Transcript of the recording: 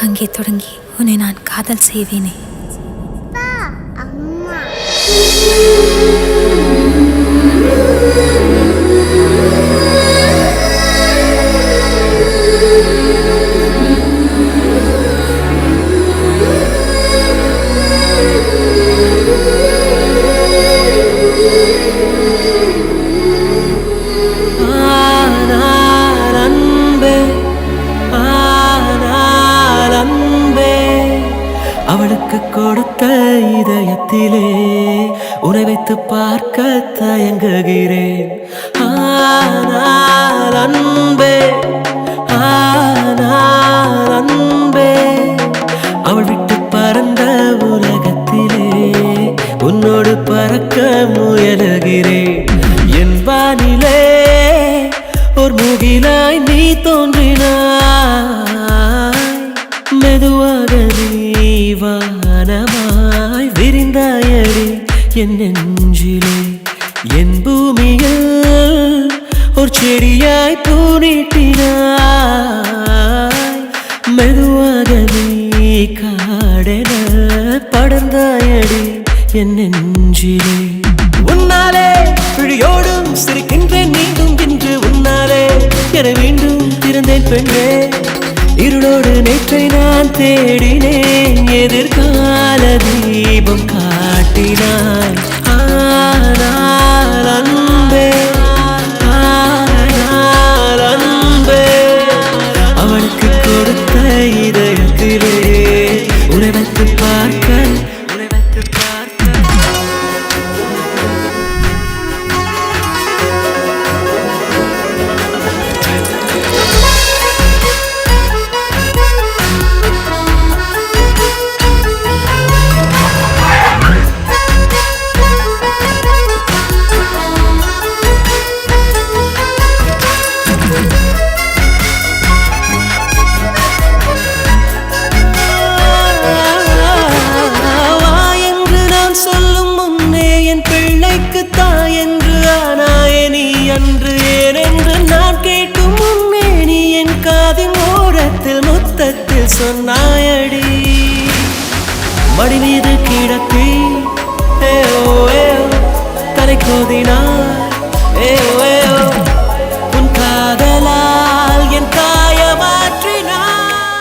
அங்கே தொடங்கி உன்னை நான் காதல் செய்வேனே. அம்மா அவளுக்கு கொடுத்த இதயத்திலே உன்னை வைத்து பார்க்க தயங்குகிறேன். ஆனால் அன்பே, ஆனால் அன்பே, அவள் விட்டு பறந்த உலகத்திலே உன்னோடு பறக்க முயலுகிறேன். என் வானிலே ஒரு முகிலாய் நீ தோன்றினாய், மெதுவாக நீ வானமாய் விரிந்தாயடி என் நெஞ்சிலே. என் பூமியில் ஒரு செடியாய் பூ நீட்டினாய், மெதுவாக நீ காடென படர்ந்தாயடி என் நெஞ்சிலே. உன்னாலே விழியோடும் சிரிக்கின்றேன் மீண்டும் இன்று, உன்னாலே என மீண்டும் திறந்தேன் பெண்ணே. இருளோடு நேற்றை நான் தேடினேன், எதிர்கால தீபம் காட்டினாய். ஆனால் அன்பே, ஆனால் அன்பே, அவளுக்கு கொடுத்த இதயத்திலே உன்னை வைத்து பார்க்க, உன்னை வைத்து பார்க்க. தாயென்று ஆனாயே நீ அன்று, ஏனென்று நான் கேட்கும் முன்னே நீ என் காதின் ஓரத்தில் முத்தத்தில் சொன்னாயடி. மடி மீது கிடத்தி தலை கோதினாய், உன் காதலால் என் காய மாற்றினாய்.